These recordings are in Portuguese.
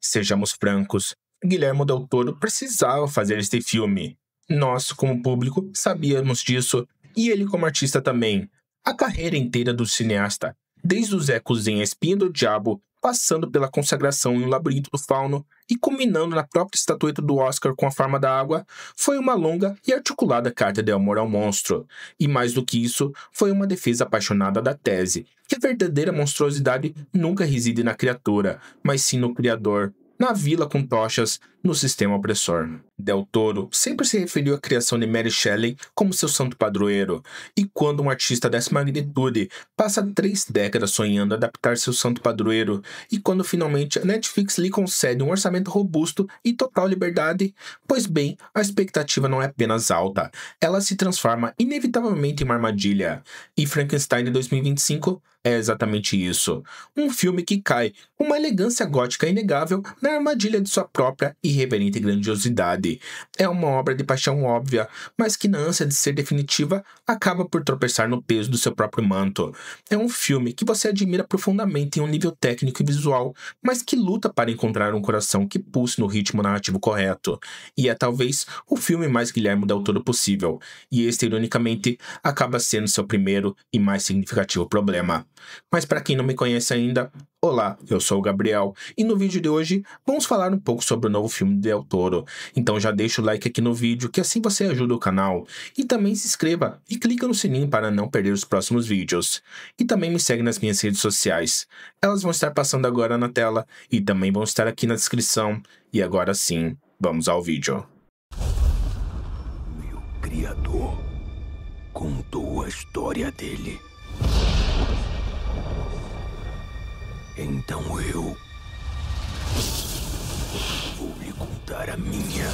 Sejamos francos, Guillermo del Toro precisava fazer este filme. Nós, como público, sabíamos disso, e ele como artista também. A carreira inteira do cineasta, desde os ecos em A Espinha do Diabo, passando pela consagração em O Labirinto do Fauno e culminando na própria estatueta do Oscar com A Forma da Água, foi uma longa e articulada carta de amor ao monstro. E mais do que isso, foi uma defesa apaixonada da tese, que a verdadeira monstruosidade nunca reside na criatura, mas sim no criador, na vila com tochas, no sistema opressor. Del Toro sempre se referiu à criação de Mary Shelley como seu santo padroeiro, e quando um artista dessa magnitude passa 3 décadas sonhando adaptar seu santo padroeiro, e quando finalmente a Netflix lhe concede um orçamento robusto e total liberdade, pois bem, a expectativa não é apenas alta, ela se transforma inevitavelmente em uma armadilha. E Frankenstein de 2025 é exatamente isso. Um filme que cai com uma elegância gótica inegável na armadilha de sua própria e irreverente grandiosidade. É uma obra de paixão óbvia, mas que na ânsia de ser definitiva, acaba por tropeçar no peso do seu próprio manto. É um filme que você admira profundamente em um nível técnico e visual, mas que luta para encontrar um coração que pulse no ritmo narrativo correto. E é talvez o filme mais Guillermo del Toro possível, e este, ironicamente, acaba sendo seu primeiro e mais significativo problema. Mas para quem não me conhece ainda, olá, eu sou o Gabriel, e no vídeo de hoje vamos falar um pouco sobre o novo filme de Del Toro. Então já deixa o like aqui no vídeo, que assim você ajuda o canal. E também se inscreva e clica no sininho para não perder os próximos vídeos. E também me segue nas minhas redes sociais. Elas vão estar passando agora na tela e também vão estar aqui na descrição. E agora sim, vamos ao vídeo. Meu criador contou a história dele. Então eu vou lhe contar a minha.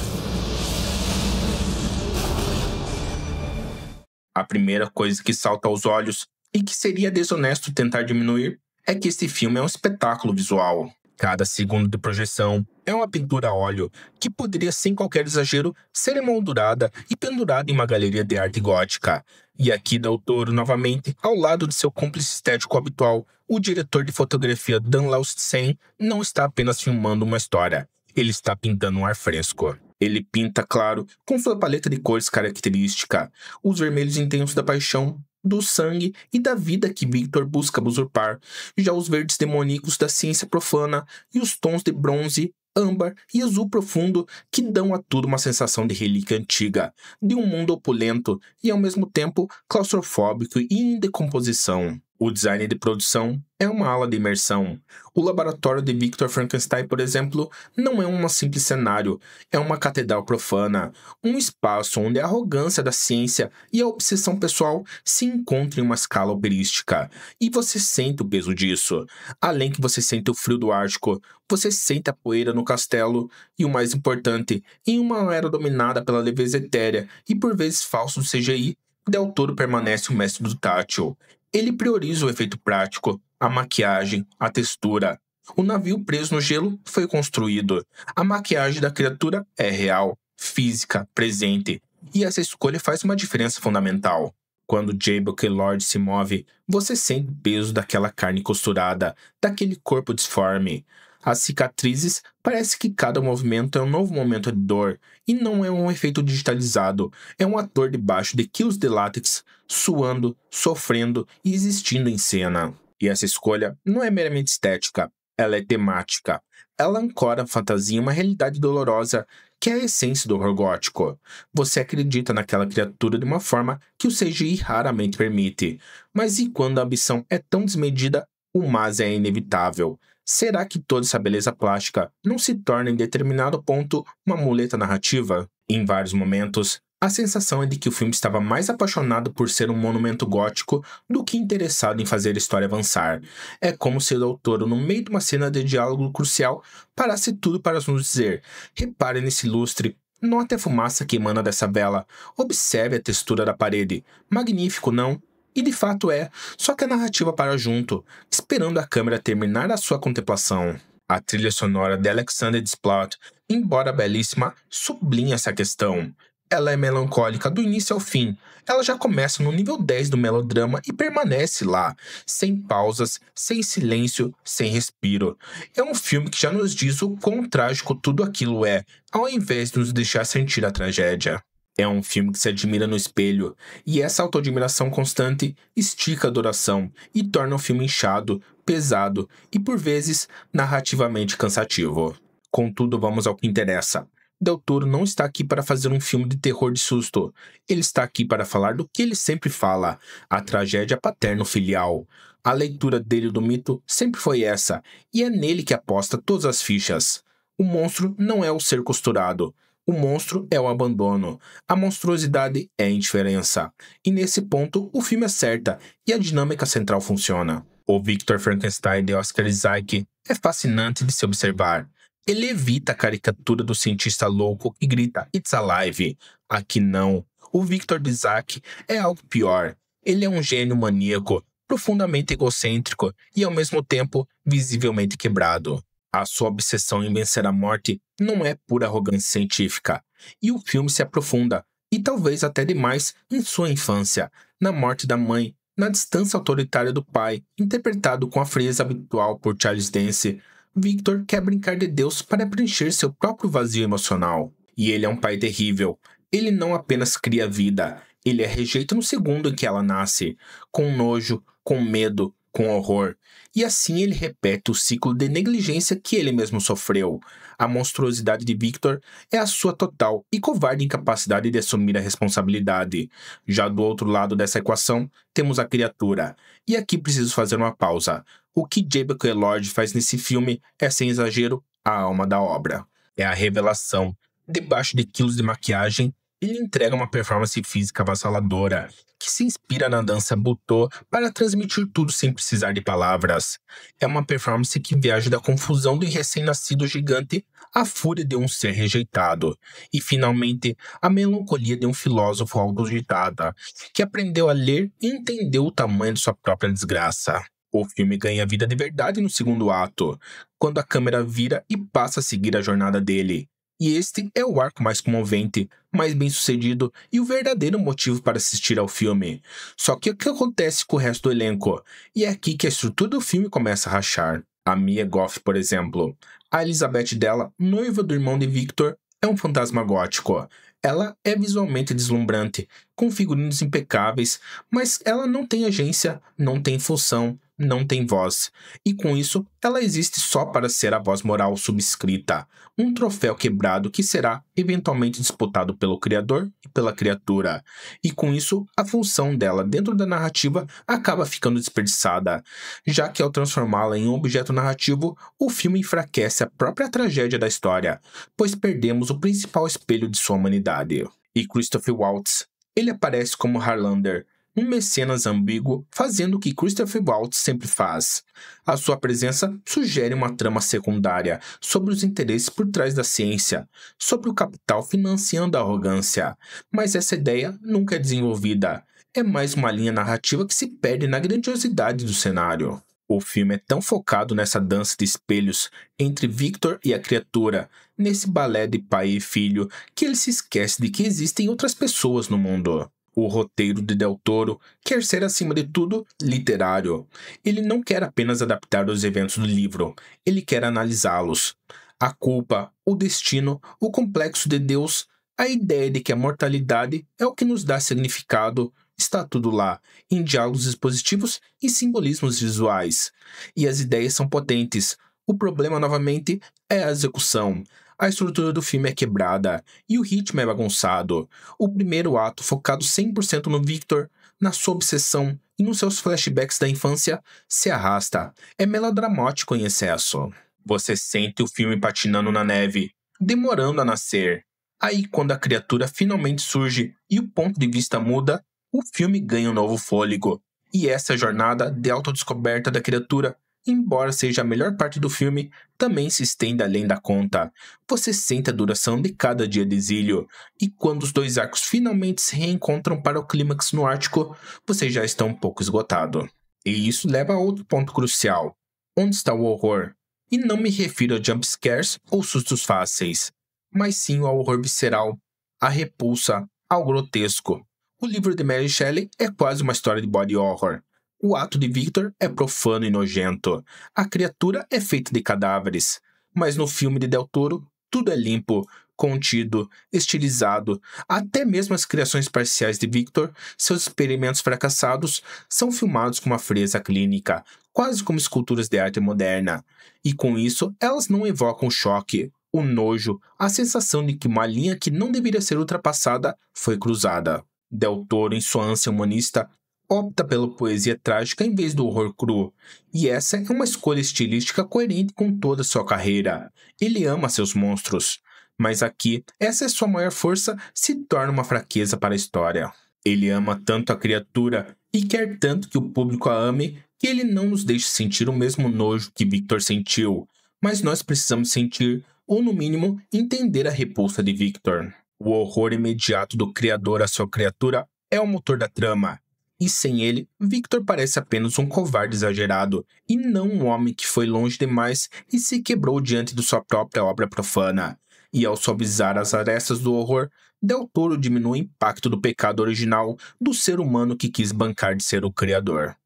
A primeira coisa que salta aos olhos, e que seria desonesto tentar diminuir, é que este filme é um espetáculo visual. Cada segundo de projeção é uma pintura a óleo que poderia, sem qualquer exagero, ser emoldurada e pendurada em uma galeria de arte gótica. E aqui Del Toro, novamente, ao lado de seu cúmplice estético habitual, o diretor de fotografia Dan Laustsen não está apenas filmando uma história, ele está pintando um ar fresco. Ele pinta, claro, com sua paleta de cores característica, os vermelhos intensos da paixão, do sangue e da vida que Victor busca usurpar, já os verdes demoníacos da ciência profana e os tons de bronze, âmbar e azul profundo que dão a tudo uma sensação de relíquia antiga, de um mundo opulento e ao mesmo tempo claustrofóbico e em decomposição. O design de produção é uma ala de imersão. O laboratório de Victor Frankenstein, por exemplo, não é um simples cenário, é uma catedral profana, um espaço onde a arrogância da ciência e a obsessão pessoal se encontram em uma escala operística. E você sente o peso disso. Além que você sente o frio do Ártico, você sente a poeira no castelo e, o mais importante, em uma era dominada pela leveza etérea e por vezes falso do CGI, Del Toro permanece o mestre do tátil. Ele prioriza o efeito prático, a maquiagem, a textura. O navio preso no gelo foi construído. A maquiagem da criatura é real, física, presente. E essa escolha faz uma diferença fundamental. Quando Jabal Lord se move, você sente o peso daquela carne costurada, daquele corpo disforme. As cicatrizes, parece que cada movimento é um novo momento de dor, e não é um efeito digitalizado, é um ator debaixo de quilos de látex, suando, sofrendo e existindo em cena. E essa escolha não é meramente estética, ela é temática. Ela ancora a fantasia em uma realidade dolorosa, que é a essência do horror gótico. Você acredita naquela criatura de uma forma que o CGI raramente permite. Mas e quando a ambição é tão desmedida, o mas é inevitável? Será que toda essa beleza plástica não se torna em determinado ponto uma muleta narrativa? Em vários momentos, a sensação é de que o filme estava mais apaixonado por ser um monumento gótico do que interessado em fazer a história avançar. É como se o Del Toro, no meio de uma cena de diálogo crucial, parasse tudo para nos dizer: repare nesse lustre, note a fumaça que emana dessa vela, observe a textura da parede. Magnífico, não? E de fato é, só que a narrativa para junto, esperando a câmera terminar a sua contemplação. A trilha sonora de Alexander Desplat, embora belíssima, sublinha essa questão. Ela é melancólica do início ao fim. Ela já começa no nível 10 do melodrama e permanece lá, sem pausas, sem silêncio, sem respiro. É um filme que já nos diz o quão trágico tudo aquilo é, ao invés de nos deixar sentir a tragédia. É um filme que se admira no espelho, e essa autoadmiração constante estica a adoração e torna o filme inchado, pesado e, por vezes, narrativamente cansativo. Contudo, vamos ao que interessa. Del Toro não está aqui para fazer um filme de terror de susto. Ele está aqui para falar do que ele sempre fala, a tragédia paterno-filial. A leitura dele do mito sempre foi essa, e é nele que aposta todas as fichas. O monstro não é o ser costurado. O monstro é o abandono. A monstruosidade é a indiferença. E nesse ponto, o filme acerta e a dinâmica central funciona. O Victor Frankenstein de Oscar Isaac é fascinante de se observar. Ele evita a caricatura do cientista louco que grita "It's alive". Aqui não. O Victor de Isaac é algo pior. Ele é um gênio maníaco, profundamente egocêntrico e ao mesmo tempo visivelmente quebrado. A sua obsessão em vencer a morte não é pura arrogância científica. E o filme se aprofunda, e talvez até demais, em sua infância, na morte da mãe, na distância autoritária do pai, interpretado com a frieza habitual por Charles Dance. Victor quer brincar de Deus para preencher seu próprio vazio emocional. E ele é um pai terrível. Ele não apenas cria vida, ele a rejeita no segundo em que ela nasce, com nojo, com medo, com horror. E assim ele repete o ciclo de negligência que ele mesmo sofreu. A monstruosidade de Victor é a sua total e covarde incapacidade de assumir a responsabilidade. Já do outro lado dessa equação, temos a criatura. E aqui preciso fazer uma pausa. O que J.B.K. Lord faz nesse filme é, sem exagero, a alma da obra. É a revelação. Debaixo de quilos de maquiagem, ele entrega uma performance física avassaladora, que se inspira na dança Butô para transmitir tudo sem precisar de palavras. É uma performance que viaja da confusão do recém-nascido gigante à fúria de um ser rejeitado, e finalmente a melancolia de um filósofo autodidata, que aprendeu a ler e entendeu o tamanho de sua própria desgraça. O filme ganha vida de verdade no segundo ato, quando a câmera vira e passa a seguir a jornada dele. E este é o arco mais comovente, mais bem-sucedido e o verdadeiro motivo para assistir ao filme. Só que o que acontece com o resto do elenco? E é aqui que a estrutura do filme começa a rachar. A Mia Goth, por exemplo. A Elizabeth dela, noiva do irmão de Victor, é um fantasma gótico. Ela é visualmente deslumbrante, com figurinos impecáveis, mas ela não tem agência, não tem função, não tem voz. E com isso, ela existe só para ser a voz moral subscrita, um troféu quebrado que será eventualmente disputado pelo criador e pela criatura. E com isso, a função dela dentro da narrativa acaba ficando desperdiçada, já que ao transformá-la em um objeto narrativo, o filme enfraquece a própria tragédia da história, pois perdemos o principal espelho de sua humanidade. E Christoph Waltz, ele aparece como Harlander, um mecenas ambíguo fazendo o que Christoph Waltz sempre faz. A sua presença sugere uma trama secundária sobre os interesses por trás da ciência, sobre o capital financiando a arrogância, mas essa ideia nunca é desenvolvida. É mais uma linha narrativa que se perde na grandiosidade do cenário. O filme é tão focado nessa dança de espelhos entre Victor e a criatura, nesse balé de pai e filho, que ele se esquece de que existem outras pessoas no mundo. O roteiro de Del Toro quer ser, acima de tudo, literário. Ele não quer apenas adaptar os eventos do livro, ele quer analisá-los. A culpa, o destino, o complexo de Deus, a ideia de que a mortalidade é o que nos dá significado, está tudo lá, em diálogos expositivos e simbolismos visuais. E as ideias são potentes. O problema, novamente, é a execução. A estrutura do filme é quebrada e o ritmo é bagunçado. O primeiro ato, focado 100% no Victor, na sua obsessão e nos seus flashbacks da infância, se arrasta. É melodramático em excesso. Você sente o filme patinando na neve, demorando a nascer. Aí, quando a criatura finalmente surge e o ponto de vista muda, o filme ganha um novo fôlego. E essa jornada de autodescoberta da criatura, embora seja a melhor parte do filme, também se estende além da conta. Você sente a duração de cada dia de exílio, e quando os dois arcos finalmente se reencontram para o clímax no Ártico, você já está um pouco esgotado. E isso leva a outro ponto crucial. Onde está o horror? E não me refiro a jumpscares ou sustos fáceis, mas sim ao horror visceral, a repulsa ao grotesco. O livro de Mary Shelley é quase uma história de body horror. O ato de Victor é profano e nojento. A criatura é feita de cadáveres. Mas no filme de Del Toro, tudo é limpo, contido, estilizado. Até mesmo as criações parciais de Victor, seus experimentos fracassados, são filmados com uma frieza clínica, quase como esculturas de arte moderna. E com isso, elas não evocam o choque, o nojo, a sensação de que uma linha que não deveria ser ultrapassada foi cruzada. Del Toro, em sua ânsia humanista, opta pela poesia trágica em vez do horror cru, e essa é uma escolha estilística coerente com toda a sua carreira. Ele ama seus monstros, mas aqui, essa é sua maior força, se torna uma fraqueza para a história. Ele ama tanto a criatura e quer tanto que o público a ame, que ele não nos deixa sentir o mesmo nojo que Victor sentiu, mas nós precisamos sentir, ou no mínimo, entender a repulsa de Victor. O horror imediato do criador à sua criatura é o motor da trama, e sem ele, Victor parece apenas um covarde exagerado, e não um homem que foi longe demais e se quebrou diante de sua própria obra profana. E ao suavizar as arestas do horror, Del Toro diminui o impacto do pecado original do ser humano que quis bancar de ser o criador.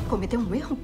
Cometeu um erro?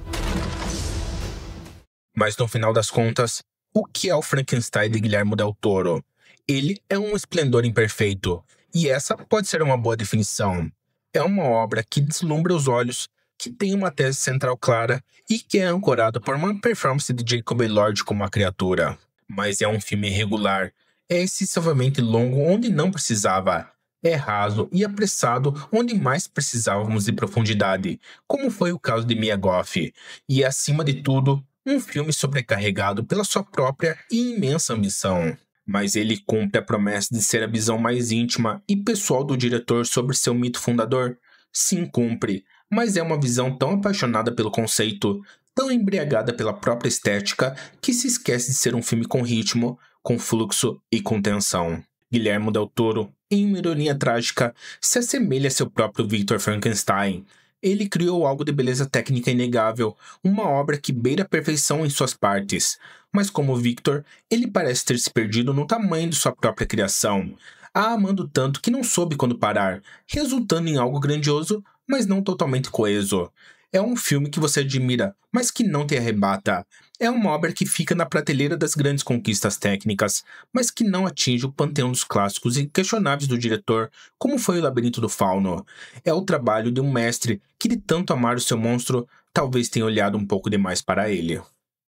Mas no final das contas, o que é o Frankenstein de Guillermo Del Toro? Ele é um esplendor imperfeito, e essa pode ser uma boa definição. É uma obra que deslumbra os olhos, que tem uma tese central clara e que é ancorada por uma performance de Jacob Elord como a criatura. Mas é um filme irregular, é excessivamente longo onde não precisava, é raso e apressado onde mais precisávamos de profundidade, como foi o caso de Mia Goth, e acima de tudo, um filme sobrecarregado pela sua própria e imensa ambição. Mas ele cumpre a promessa de ser a visão mais íntima e pessoal do diretor sobre seu mito fundador? Sim, cumpre, mas é uma visão tão apaixonada pelo conceito, tão embriagada pela própria estética, que se esquece de ser um filme com ritmo, com fluxo e com tensão. Guillermo Del Toro, em uma ironia trágica, se assemelha a seu próprio Victor Frankenstein. Ele criou algo de beleza técnica inegável, uma obra que beira a perfeição em suas partes. Mas como Victor, ele parece ter se perdido no tamanho de sua própria criação, a amando tanto que não soube quando parar, resultando em algo grandioso, mas não totalmente coeso. É um filme que você admira, mas que não te arrebata. É uma obra que fica na prateleira das grandes conquistas técnicas, mas que não atinge o panteão dos clássicos e questionáveis do diretor, como foi o Labirinto do Fauno. É o trabalho de um mestre que, de tanto amar o seu monstro, talvez tenha olhado um pouco demais para ele.